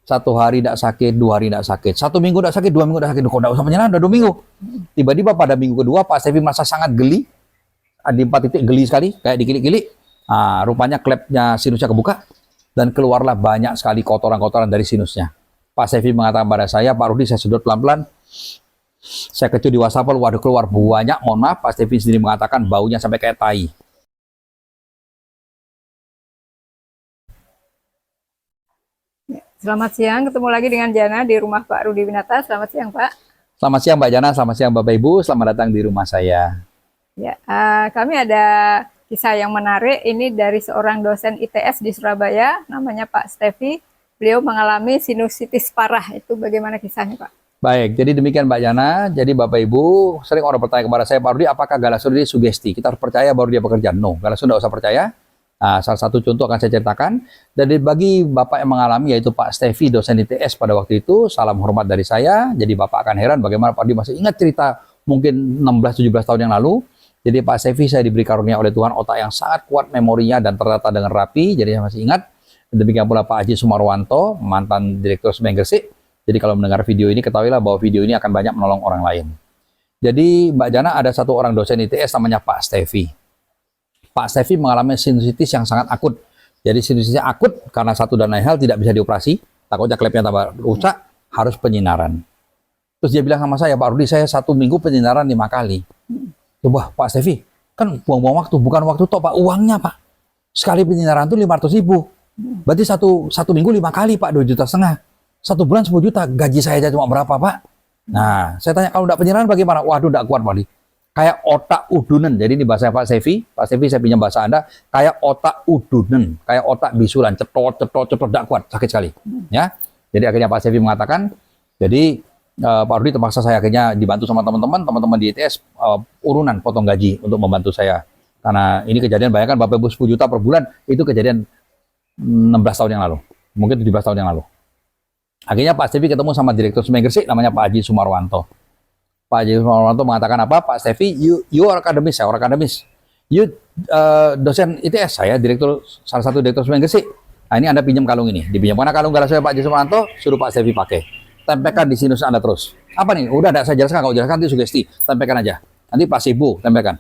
Satu hari tidak sakit, 2 hari tidak sakit, 1 minggu tidak sakit, 2 minggu tidak sakit. Kok tidak usah menyerah, udah 2 minggu. Tiba-tiba pada minggu kedua Pak Stevi merasa sangat geli, di 4 titik geli sekali, kayak dikilik-kilik. Nah, rupanya klepnya sinusnya kebuka dan keluarlah banyak sekali kotoran-kotoran dari sinusnya. Pak Stevi mengatakan pada saya, Pak Rudi, saya sedot pelan-pelan. Saya kecup di wastafel, waduh keluar banyak. Mohon maaf, Pak Stevi sendiri mengatakan baunya sampai kayak tai. Selamat siang, ketemu lagi dengan Jana di rumah Pak Rudi Winata. Selamat siang, Pak. Selamat siang Mbak Jana, selamat siang Bapak Ibu, selamat datang di rumah saya. Ya, kami ada kisah yang menarik. Ini dari seorang dosen ITS di Surabaya, namanya Pak Stevi. Beliau mengalami sinusitis parah. Itu bagaimana kisahnya, Pak? Baik, jadi demikian Mbak Jana. Jadi Bapak Ibu, sering orang bertanya kepada saya, Pak Rudi, apakah Galasur ini sugesti? Kita harus percaya baru dia bekerja. No, Galasur tidak usah percaya. Nah, salah satu contoh akan saya ceritakan. Dan bagi Bapak yang mengalami, yaitu Pak Stevi, dosen ITS pada waktu itu, salam hormat dari saya. Jadi Bapak akan heran bagaimana Pak Rudi masih ingat cerita mungkin 16-17 tahun yang lalu. Jadi Pak Stevi saya diberi karunia oleh Tuhan otak yang sangat kuat memorinya dan tertata dengan rapi. Jadi saya masih ingat. Demikian pula Pak Haji Sumarwanto, mantan Direktur Semen Gresik. Jadi kalau mendengar video ini, ketahuilah bahwa video ini akan banyak menolong orang lain. Jadi Mbak Jana, ada satu orang dosen ITS namanya Pak Stevi. Pak Stevi mengalami sinusitis yang sangat akut. Jadi sinusitisnya akut karena satu dan lain hal tidak bisa dioperasi. Takutnya klepnya tambah rusak, harus penyinaran. Terus dia bilang sama saya, Pak Rudi, saya 1 minggu penyinaran 5 kali. Coba Pak Stevi, kan buang-buang waktu. Bukan waktu toh Pak, uangnya Pak. Sekali penyinaran itu 500.000. Berarti satu minggu 5 kali Pak, 2,5 juta. 1 bulan 10 juta. Gaji saya aja cuma berapa Pak? Nah, saya tanya kalau tidak penyinaran bagaimana? Waduh, tidak kuat Pak Rudi. Kayak otak udunan. Jadi ini bahasa Pak Stevi. Pak Stevi, saya pinjam bahasa Anda. Kayak otak udunan. Kayak otak bisulan. Cetot, tidak kuat. Sakit sekali. Ya. Jadi akhirnya Pak Stevi mengatakan, jadi Pak Rudi terpaksa saya akhirnya dibantu sama teman-teman di ITS urunan potong gaji untuk membantu saya. Karena ini kejadian, bayangkan Bapak Ibu 10 juta per bulan, itu kejadian 16 tahun yang lalu. Mungkin 17 tahun yang lalu. Akhirnya Pak Stevi ketemu sama Direktur Semen Gresik, namanya Pak Haji Sumarwanto. Pak Haji Sumarwanto mengatakan apa? Pak Stevi, you are akademis, saya orang akademis. You dosen ITS, saya salah satu direktur Semen Gresik. Nah ini Anda pinjam kalung ini. Dipinjam mana kalung galas saya Pak Haji Sumarwanto, suruh Pak Stevi pakai. Tempelkan di sinus Anda terus. Apa nih? Udah ada saya jelaskan, kalau jelaskan itu sugesti. Tempelkan aja. Nanti placebo, tempelkan.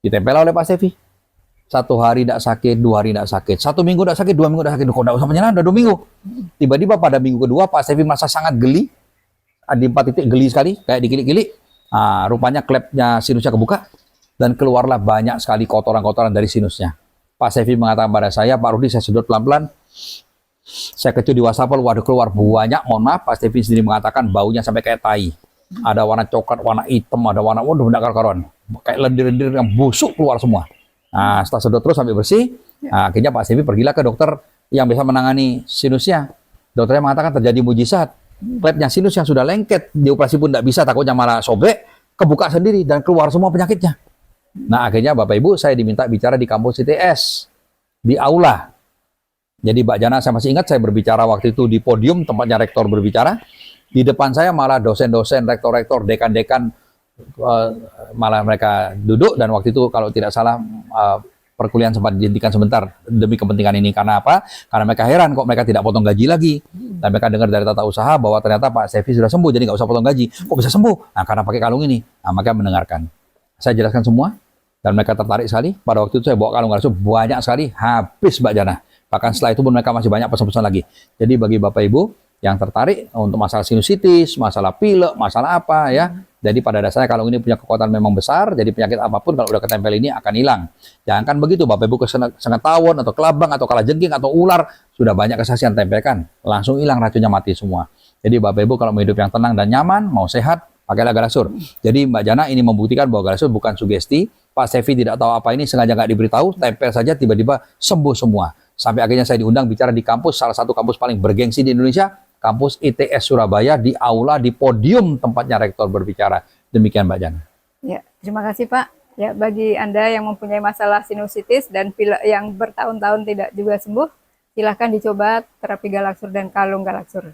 Ditempel oleh Pak Stevi. 1 hari tidak sakit, 2 hari tidak sakit, 1 minggu tidak sakit, 2 minggu tidak sakit. Kok tidak usah menyerah, udah 2 minggu. Tiba-tiba pada minggu kedua Pak Stevi merasa sangat geli, di 4 titik geli sekali, kayak dikilik-kilik. Nah, rupanya klepnya sinusnya kebuka dan keluarlah banyak sekali kotoran-kotoran dari sinusnya. Pak Stevi mengatakan pada saya, Pak Rudi, saya sedot pelan-pelan. Saya kecup di wastafel, waduh keluar banyak. Mohon maaf, Pak Stevi sendiri mengatakan baunya sampai kayak tai. Ada warna coklat, warna hitam, ada warna waduh tidak karuan. Kayak lendir-lendir yang busuk keluar semua. Nah, setelah sedot terus sampai bersih, nah, akhirnya Pak Stevi pergilah ke dokter yang bisa menangani sinusnya. Dokternya mengatakan terjadi mujizat. Klepnya sinus yang sudah lengket, dioperasi pun tidak bisa, takutnya malah sobek, kebuka sendiri dan keluar semua penyakitnya. Nah, akhirnya Bapak Ibu saya diminta bicara di kampus ITS, di aula. Jadi Mbak Jana, saya masih ingat saya berbicara waktu itu di podium, tempatnya rektor berbicara. Di depan saya malah dosen-dosen, rektor-rektor, dekan-dekan, malah mereka duduk. Dan waktu itu kalau tidak salah perkuliahan sempat dihentikan sebentar demi kepentingan ini. Karena apa? Karena mereka heran kok mereka tidak potong gaji lagi. Dan mereka dengar dari tata usaha bahwa ternyata Pak Stevi sudah sembuh, jadi nggak usah potong gaji. Kok bisa sembuh? Nah, karena pakai kalung ini. Nah, mereka mendengarkan. Saya jelaskan semua, dan mereka tertarik sekali. Pada waktu itu saya bawa kalung galas banyak sekali, habis Mbak Jana. Bahkan setelah itu pun mereka masih banyak pesan-pesan lagi. Jadi bagi Bapak Ibu yang tertarik untuk masalah sinusitis, masalah pilek, masalah apa ya. Jadi pada dasarnya kalung ini punya kekuatan memang besar. Jadi penyakit apapun kalau udah ketempel ini akan hilang. Jangan kan begitu Bapak Ibu kesengat tawon atau kelabang atau kalajengking atau ular. Sudah banyak kesaksian tempelkan. Langsung hilang racunnya, mati semua. Jadi Bapak Ibu kalau mau hidup yang tenang dan nyaman, mau sehat, pakailah Galasur. Jadi Mbak Jana ini membuktikan bahwa Galasur bukan sugesti. Pak Stevi tidak tahu apa ini, sengaja nggak diberitahu, tempel saja tiba-tiba sembuh semua. Sampai akhirnya saya diundang bicara di kampus, salah satu kampus paling bergengsi di Indonesia, kampus ITS Surabaya, di aula, di podium tempatnya rektor berbicara. Demikian Mbak Jana. Ya, terima kasih Pak. Ya, bagi Anda yang mempunyai masalah sinusitis dan pilek yang bertahun-tahun tidak juga sembuh, silahkan dicoba terapi Galasur dan kalung Galasur.